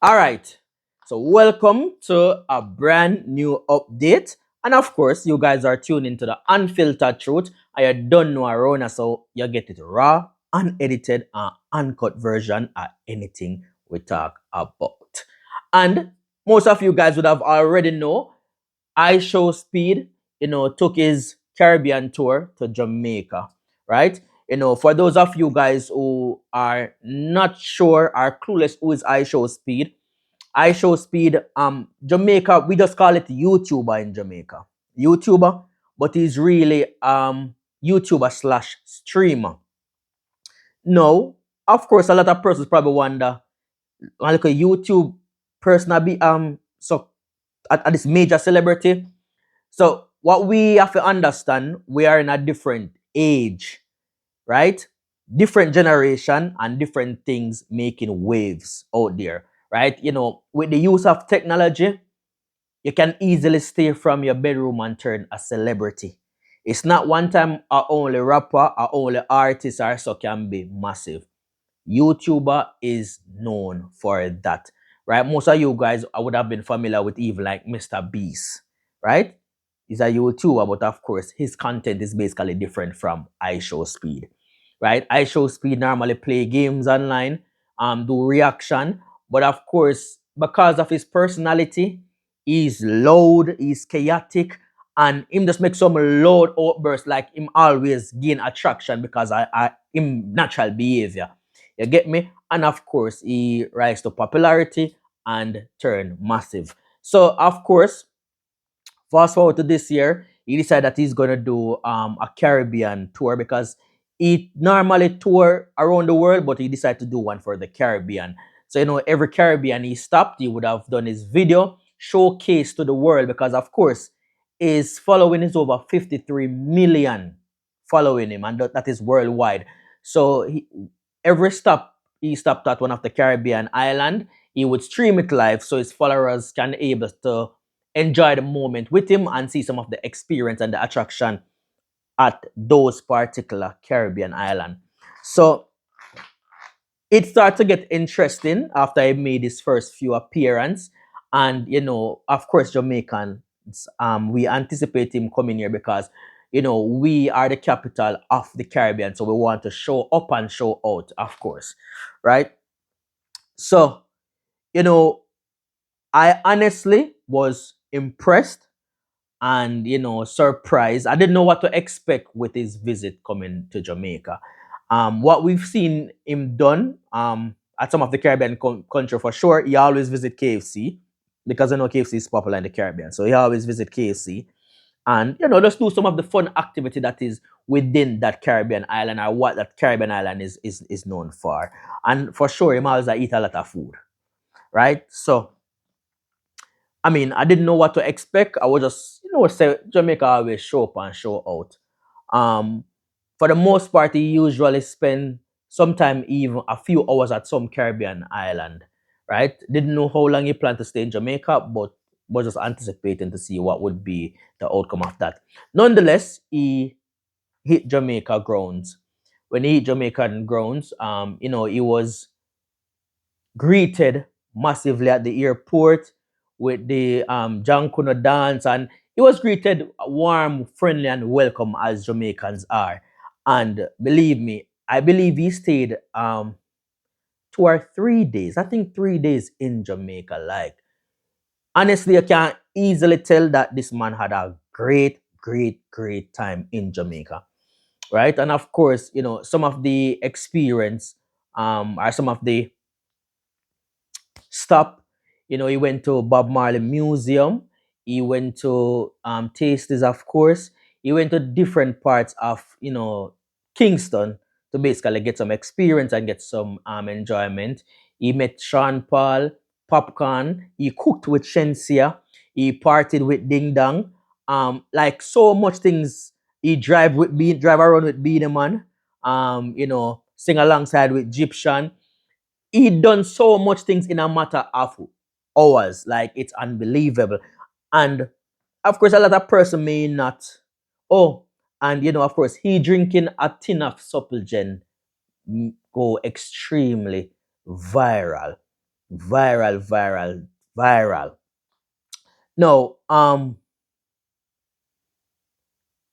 All right. So, welcome to a brand new update. And of course, you guys are tuned into the Unfiltered Truth. I don't know Arona, so you get it raw, unedited, and uncut version of anything we talk about. And most of you guys would have already know ISHOWSPEED, took his Caribbean tour to Jamaica, right? For those of you guys who are not sure, are clueless who is ISHOWSPEED, ISHOWSPEED, Jamaica, we just call it YouTuber in Jamaica. YouTuber, but he's really YouTuber slash streamer. No, of course, a lot of persons probably wonder, like a YouTube person be so at this major celebrity. So what we have to understand, we are in a different age, right? Different generation and different things making waves out there, right? With the use of technology, you can easily stay from your bedroom and turn a celebrity. It's not one time a only rapper or only artist or so can be massive. YouTuber is known for that, right? Most of you guys I would have been familiar with even like Mr. Beast, right? He's a YouTuber, but of course his content is basically different from IShowSpeed, right? IShowSpeed normally play games online, do reaction, but of course because of his personality, he's loud, he's chaotic, and him just make some loud outbursts like him always gain attraction because I him natural behavior. You get me? And of course, he rise to popularity and turn massive. So of course, fast forward to this year, he decided that he's gonna do a Caribbean tour because he normally tour around the world, but he decided to do one for the Caribbean. So every Caribbean he stopped, he would have done his video showcase to the world because of course his following is over 53 million following him, and that is worldwide. So every stop he stopped at one of the Caribbean island, he would stream it live so his followers can able to enjoy the moment with him and see some of the experience and the attraction at those particular Caribbean island. So it started to get interesting after I made his first few appearance. And of course, Jamaicans, we anticipate him coming here because we are the capital of the Caribbean, so we want to show up and show out, of course, right? So you know, I honestly was impressed and surprised. I didn't know what to expect with his visit coming to Jamaica. What we've seen him done at some of the Caribbean country for sure, he always visit KFC because I know KFC is popular in the Caribbean, so he always visit KFC and just do some of the fun activity that is within that Caribbean island or what that Caribbean island is known for. And for sure, he always eat a lot of food, right? So I mean, I didn't know what to expect. I was just, say Jamaica always show up and show out. Um, for the most part, he usually spend sometime even a few hours at some Caribbean island, right? Didn't know how long he planned to stay in Jamaica, but was just anticipating to see what would be the outcome of that. Nonetheless, he hit Jamaica grounds. When he hit Jamaican grounds, he was greeted massively at the airport with the Jankuno dance, and he was greeted warm, friendly, and welcome as Jamaicans are. And believe me, I believe he stayed 2 or 3 days. I think 3 days in Jamaica. Like honestly, I can easily tell that this man had a great, great, great time in Jamaica, right? And of course, some of the experience are some of the stop. He went to Bob Marley Museum. He went to Tasties, of course. He went to different parts of Kingston to basically get some experience and get some enjoyment. He met Sean Paul, Popcorn. He cooked with Shensia. He partied with Ding Dong. Like so much things. He drive around with Beanie Man. Sing alongside with Egyptian. He done so much things in a matter of hours. Like it's unbelievable. And of course, a lot of person may not. Oh, and of course, he drinking a tin of supplegen go extremely viral. Viral, viral, viral. Now,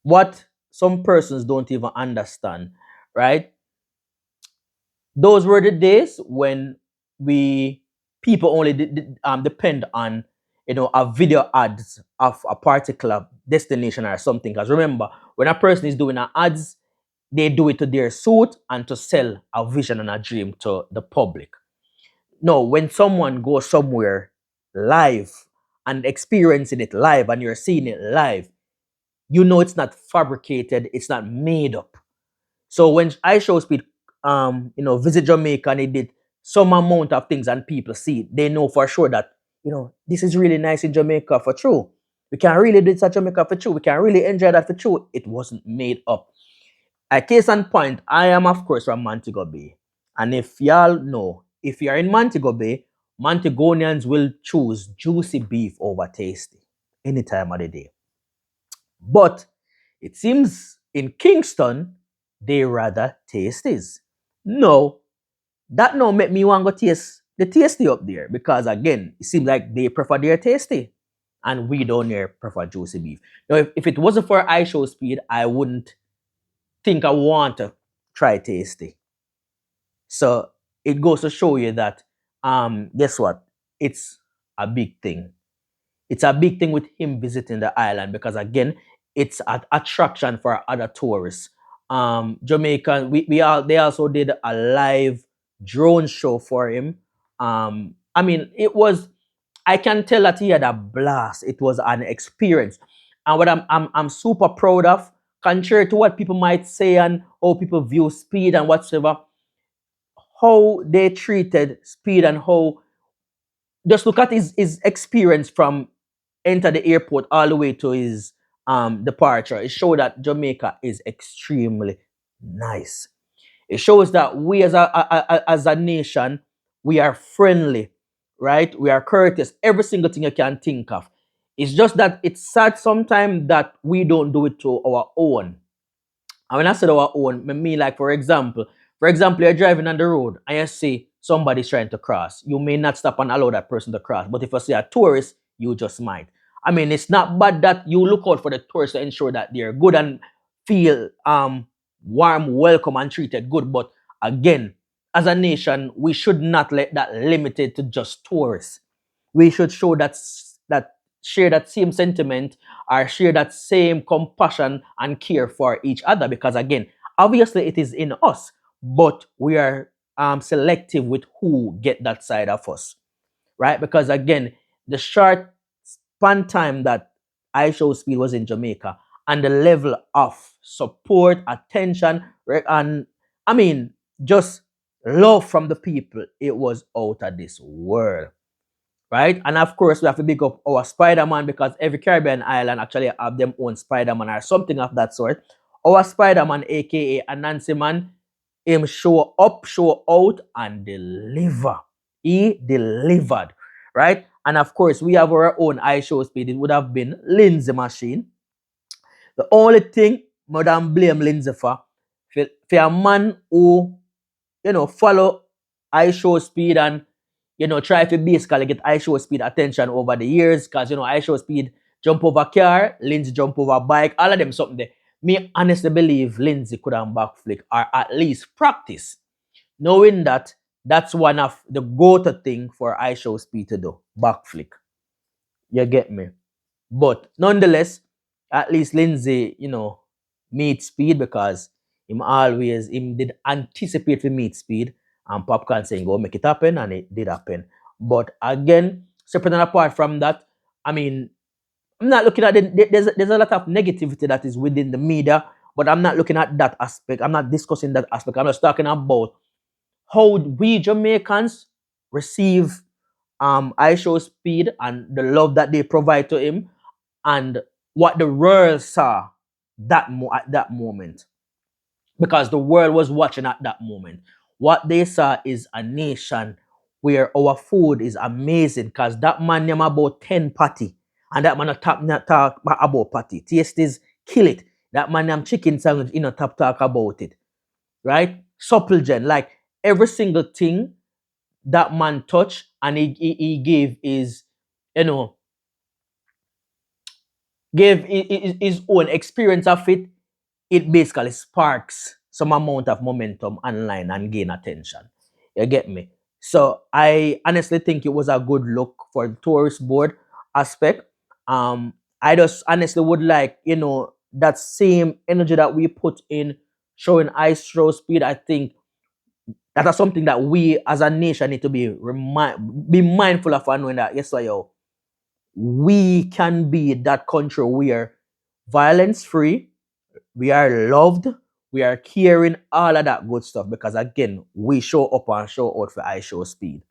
what some persons don't even understand, right? Those were the days when we people only depend on a video ads of a particular destination or something. Because remember, when a person is doing an ads, they do it to their suit and to sell a vision and a dream to the public. No, when someone goes somewhere live and experiencing it live and you're seeing it live, you know it's not fabricated, it's not made up. So when IShowSpeed visit Jamaica and they did some amount of things and people see it, they know for sure that this is really nice in Jamaica for true. We can really do this at Jamaica for true. We can really enjoy that for true. It wasn't made up. A case in point, I am of course from Montego Bay. And if y'all know, if you're in Montego Bay, Montegonians will choose juicy beef over tasty any time of the day. But it seems in Kingston, they rather tasties. No, that no make me want to go taste the tasty up there because again, it seems like they prefer their tasty. And we down here prefer juicy beef. Now, if it wasn't for IShowSpeed, I wouldn't think I want to try tasty. So it goes to show you that guess what? It's a big thing. It's a big thing with him visiting the island because again, it's an attraction for other tourists. Jamaica, they also did a live drone show for him. I mean, I can tell that he had a blast. It was an experience. And what I'm super proud of, contrary to what people might say and how people view speed and whatsoever, how they treated speed and how just look at his experience from enter the airport all the way to his departure. It showed that Jamaica is extremely nice. It shows that we as a nation, we are friendly, right? We are courteous. Every single thing you can think of. It's just that it's sad sometimes that we don't do it to our own. And when I said our own, I mean like for example, you're driving on the road and you see somebody's trying to cross. You may not stop and allow that person to cross. But if you see a tourist, you just might. I mean, it's not bad that you look out for the tourists to ensure that they're good and feel warm, welcome, and treated good. But again, as a nation, we should not let that limited to just tourists. We should show that share that same sentiment or share that same compassion and care for each other because again obviously it is in us but we are selective with who get that side of us, right? Because again the short span time that IShowSpeed was in Jamaica and the level of support, attention, and I mean just love from the people, it was out of this world, right? And of course, we have to big up our Spider-Man because every Caribbean island actually have them own Spider-Man or something of that sort. Our Spider-Man, aka Anansi Man, him show up, show out, and deliver. He delivered, right? And of course, we have our own IShowSpeed. It would have been Lindsay Machine. The only thing Madam blame Lindsay for a man who, follow IShowSpeed and try to basically get IShowSpeed attention over the years because IShowSpeed jump over car, Lindsay jump over bike, all of them something there. Me honestly believe Lindsay could have backflip or at least practice, knowing that that's one of the go-to thing for IShowSpeed to do, backflip. You get me? But nonetheless, at least Lindsay, meet speed because him did anticipate for meet speed and Popcorn saying go make it happen and it did happen. But again, separate and apart from that, I mean, I'm not looking at there's a lot of negativity that is within the media, but I'm not looking at that aspect. I'm not discussing that aspect. I'm just talking about how we Jamaicans receive IShowSpeed and the love that they provide to him and what the world saw at that moment because the world was watching at that moment. What they saw is a nation where our food is amazing because that man name about 10 patty and that man not talk about patty. Taste is kill it. That man name chicken sandwich top talk about it. Right? Supplegen, like every single thing that man touch and he gave his, you know, gave his own experience of it, it basically sparks some amount of momentum online and gain attention. You get me? So I honestly think it was a good look for the tourist board aspect. I just honestly would like, you know, that same energy that we put in showing ice show speed. I think that is something that we as a nation need to be mindful of, and knowing that yes, yo, we can be that country where violence free, we are loved, we are caring, all of that good stuff. Because again, we show up and show out for I show speed.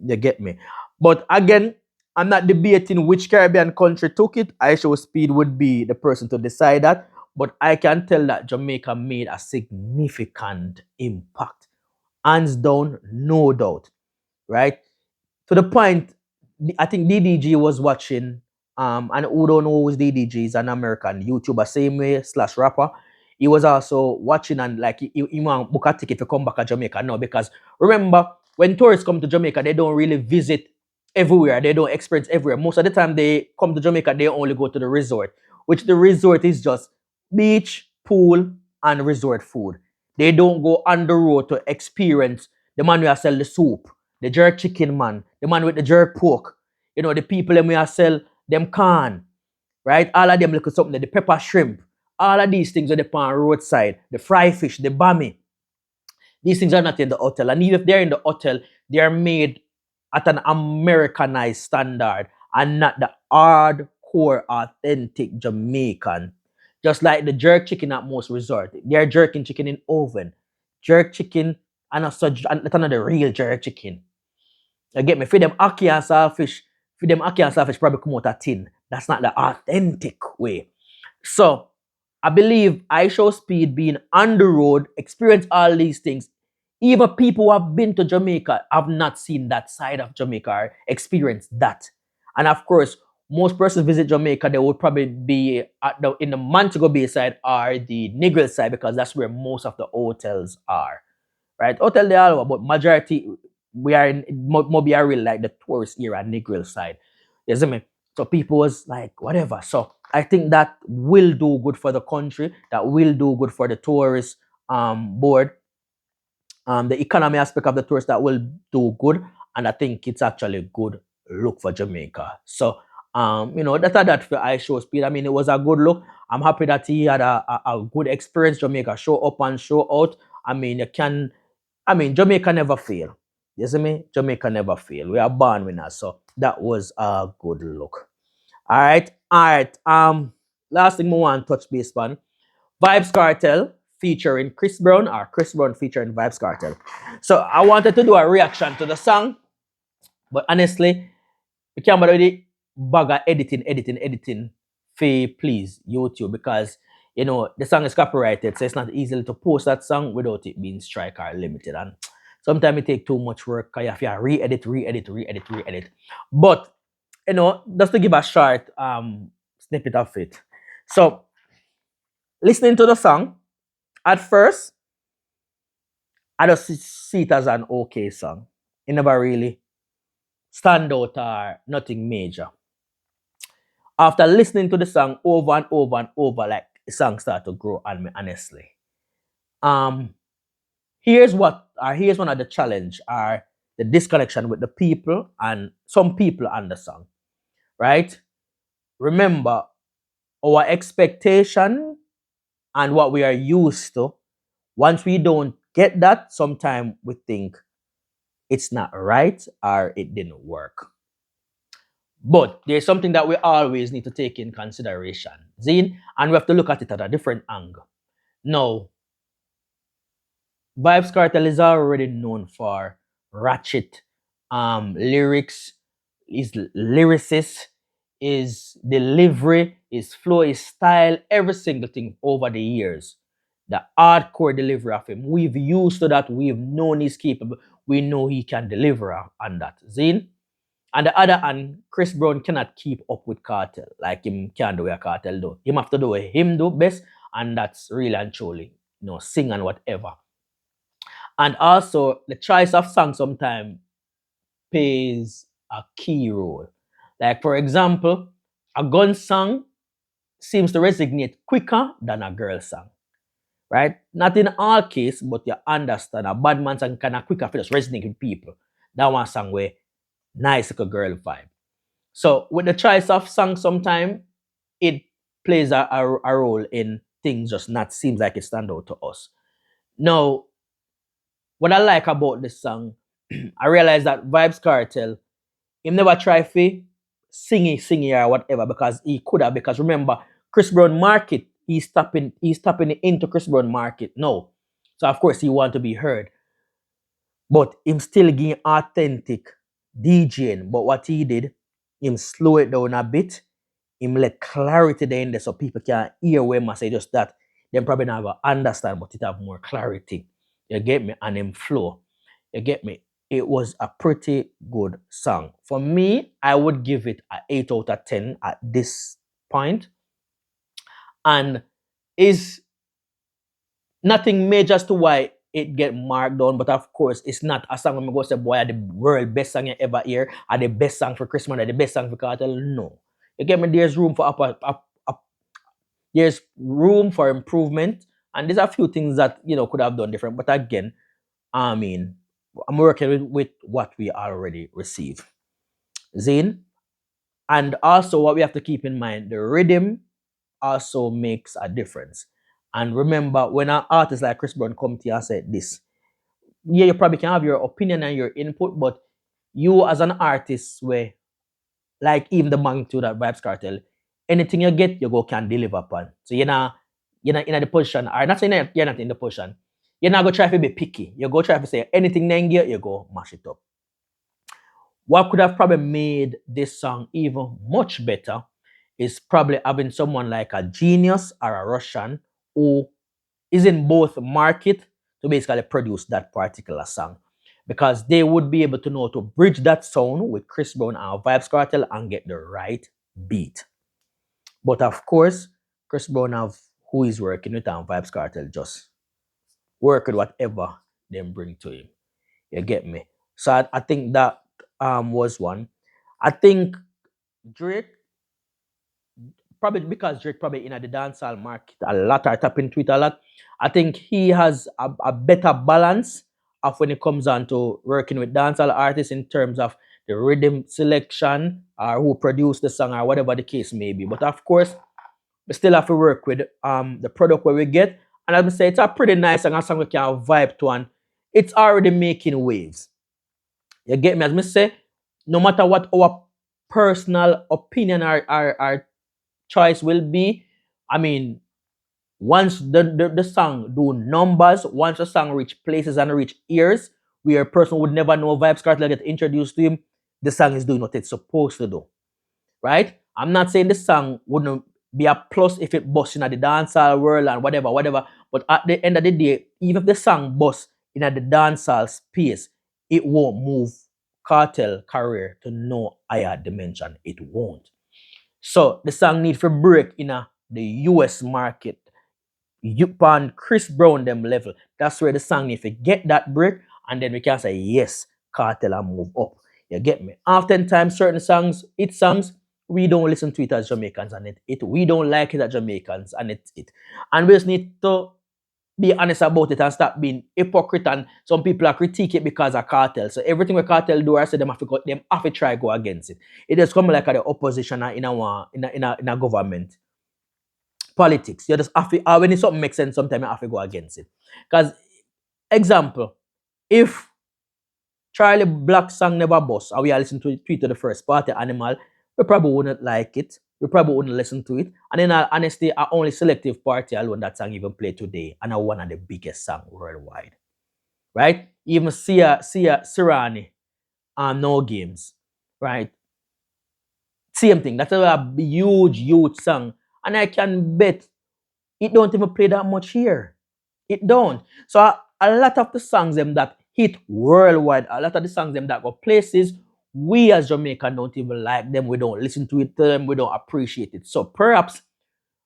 You get me? But again, I'm not debating which Caribbean country took it. I show speed would be the person to decide that. But I can tell that Jamaica made a significant impact. Hands down, no doubt. Right? To the point, I think DDG was watching, and who don't know who's DDG, is an American YouTuber, same way slash rapper. He was also watching, and like he want book a ticket to come back to Jamaica now, because remember, when tourists come to Jamaica, they don't really visit everywhere, they don't experience everywhere. Most of the time they come to Jamaica, they only go to the resort, which the resort is just beach, pool, and resort food. They don't go on the road to experience the man who sell the soup, the jerk chicken man, the man with the jerk pork, you know, the people them who sell them corn, right? All of them look at something, the pepper shrimp, all of these things are the on roadside, the fry fish, the bami. These things are not in the hotel. And even if they're in the hotel, they are made at an Americanized standard and not the hardcore, authentic Jamaican. Just like the jerk chicken at most resort. They're jerking chicken in oven. Jerk chicken and not another real jerk chicken. You get me? For them ackee and saltfish, probably come out a tin. That's not the authentic way. So I believe I show speed being on the road, experience all these things. Even people who have been to Jamaica have not seen that side of Jamaica or experienced that. And of course, most persons visit Jamaica, they would probably be in the Montego Bay side or the Negril side, because that's where most of the hotels are. Right? Hotel they all, but majority we are in Mobi are really like the tourist area, Negril side. You see me? So people was like, whatever. So I think that will do good for the country, that will do good for the tourist board, the economy aspect of the tourist, that will do good. And I think it's actually a good look for Jamaica. So you know, that's that for I show speed. I mean, it was a good look. I'm happy that he had a good experience. Jamaica show up and show out. I mean, Jamaica never fail. You see me? Jamaica never fail. We are born winners. So that was a good look. All right. All right. Last thing we want to touch base on. Vybz Kartel featuring Chris Brown, or Chris Brown featuring Vybz Kartel. So I wanted to do a reaction to the song, but honestly, we can't bother with the bugger editing for please YouTube, because you know the song is copyrighted, so it's not easy to post that song without it being strike or limited. And sometimes it take too much work because you have to re-edit. But you know, just to give a short snippet of it. So listening to the song, at first, I just see it as an okay song. It never really stand out or nothing major. After listening to the song over and over and over, like the song start to grow on me, honestly. Um, here's one of the challenge, are the disconnection with the people and some people on the song, right? Remember, our expectation and what we are used to, once we don't get that, sometimes we think it's not right or it didn't work. But there's something that we always need to take in consideration, Zine, and we have to look at it at a different angle. Now, Vybz Kartel is already known for ratchet lyrics, his lyricist, his delivery, his flow, his style, every single thing over the years. The hardcore delivery of him. We've used to that, we've known he's capable, we know he can deliver on that. Zine? On the other hand, Chris Brown cannot keep up with Cartel. Like him can't do what Cartel do. Him have to do what him do best, and that's really and truly, you know, sing and whatever. And also the choice of song sometimes plays a key role. Like for example, a gun song seems to resonate quicker than a girl song. Right? Not in all case, but you understand a bad man song kind of quicker for just resonate with people. That one song where nice like a girl vibe. So with the choice of song sometime, it plays a role in things just not seems like it stand out to us. Now, what I like about this song, I realize that Vibes Cartel, he never try to sing or whatever because he could have, because remember, Chris Brown market, he's tapping into Chris Brown market. No. So of course he want to be heard. But him still getting authentic DJing. But what he did, him slow it down a bit. Him let clarity there in there so people can hear when I say just that. Them probably not gonna understand, but it have more clarity. You get me? And him flow. You get me? It was a pretty good song. For me, I would give it an 8 out of 10 at this point. And is nothing major as to why it get marked down, but of course, it's not a song when we go say, boy, are the world best song you ever hear, are the best song for Christmas, are the best song for Cartel. No. You get me? There's room for there's room for improvement, and there's a few things that could have done different. But again, I mean, I'm working with what we already receive. Zane, and also what we have to keep in mind, the rhythm also makes a difference. And remember, when an artist like Chris Brown come to you and said this, yeah, you probably can have your opinion and your input, but you as an artist, where like even the magnitude of Vibes Cartel, anything you get, you go can deliver upon. So you're not in the position, or not saying that you're not in the position. You're not gonna try to be picky. You go try to say anything then get, you go mash it up. What could have probably made this song even much better is probably having someone like a Genius or a Russian who is in both market to basically produce that particular song, because they would be able to know to bridge that sound with Chris Brown and Vibes Cartel and get the right beat. But of course, Chris Brown have who is working with and Vibes Cartel just work with whatever they bring to him. You get me? So I think that was one. I think Drake, probably because Drake probably in the dancehall market a lot, or tapping into it a lot. I think he has a better balance of when it comes on to working with dancehall artists in terms of the rhythm selection or who produced the song or whatever the case may be. But of course, we still have to work with the product where we get. And as I say, it's a pretty nice song, a song we can vibe to, and it's already making waves. You get me? As I say, no matter what our personal opinion or choice will be, I mean, once the song do numbers, once the song reach places and reach ears where a person would never know Vibes Cartel get introduced to him, the song is doing what it's supposed to do. Right? I'm not saying the song wouldn't be a plus if it busts in the dancehall world and whatever. But at the end of the day, even if the song busts in the dancehall space, it won't move Cartel career to no higher dimension. It won't. So the song need for break in the US market. You on Chris Brown them level. That's where the song need to get that break, and then we can say yes, Cartel and move up. You get me? Oftentimes certain songs, we don't listen to it as Jamaicans, and we don't like it as Jamaicans, and it's it. And we just need to be honest about it and stop being hypocrite, and some people are critique it because of Cartel. So everything we Cartel do, I say them have to try go against it. It just come like the opposition in a government politics. You just have to, when something makes sense, sometimes you have to go against it. Because example, if Charlie Black song never bust, and we are listening to it, tweet to the first party animal, we probably wouldn't like it. We probably wouldn't listen to it. And in all honesty, our only selective party alone that song even play today, and are one of the biggest songs worldwide. Right? Even Sirani No Games. Right? Same thing. That's a huge song. And I can bet it don't even play that much here. It don't. So a lot of the songs them that hit worldwide, a lot of the songs them that go places, we as Jamaican don't even like them. We don't listen to it, we don't appreciate it. So perhaps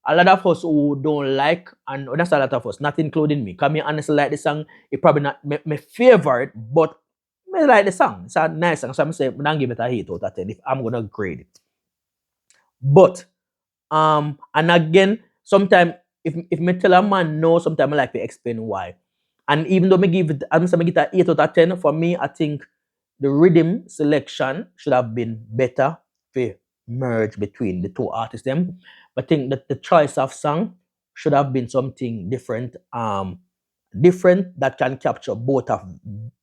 a lot of us who don't like, and that's a lot of us, not including me, because me honestly like the song, it probably not my favorite, but I like the song. It's a nice song, so I'm saying, I don't give it a 8 out of 10 if I'm gonna grade it. But and again, sometimes if me tell a man no, sometimes I like to explain why. And even though me give it, I'm saying me get a 8 out of 10, for me, I think the rhythm selection should have been better to merge between the two artists them. But I think that the choice of song should have been something different, different that can capture both of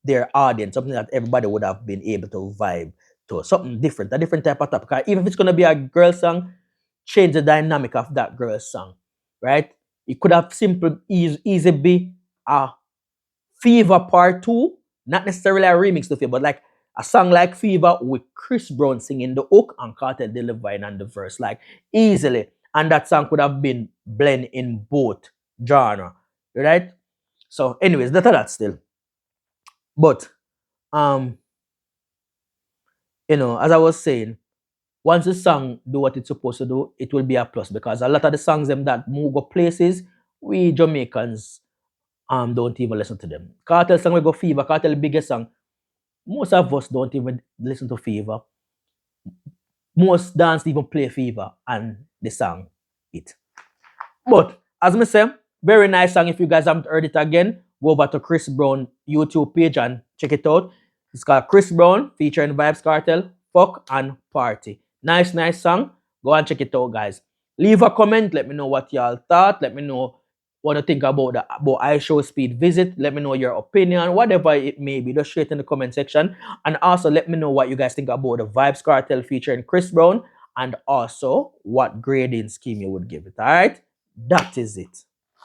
their audience, something that everybody would have been able to vibe to, something different, a different type of topic. 'Cause even if it's gonna be a girl song, change the dynamic of that girl song, right? It could have simply easy be a Fever Part 2, not necessarily a remix to Fever, but like a song like Fever with Chris Brown singing the hook and Cartel delivering on the verse, like easily. And that song could have been blend in both genre, right? So, anyways, that still. But as I was saying, once the song do what it's supposed to do, it will be a plus, because a lot of the songs them that move go places, we Jamaicans don't even listen to them. Cartel song we go Fever, Cartel the biggest song. Most of us don't even listen to Fever. Most dance even play Fever and the song it. But as I say, very nice song. If you guys haven't heard it again, go over to Chris Brown YouTube page and check it out. It's called Chris Brown featuring VYBZ Cartel, Fuck and Party. Nice song. Go and check it out, guys. Leave a comment. Let me know what y'all thought. Let me know what you think about ISHOWSPEED visit. Let me know your opinion, whatever it may be. Just share it in the comment section. And also let me know what you guys think about the VYBZ Cartel featuring Chris Brown, and also what grading scheme you would give it. All right, that is it.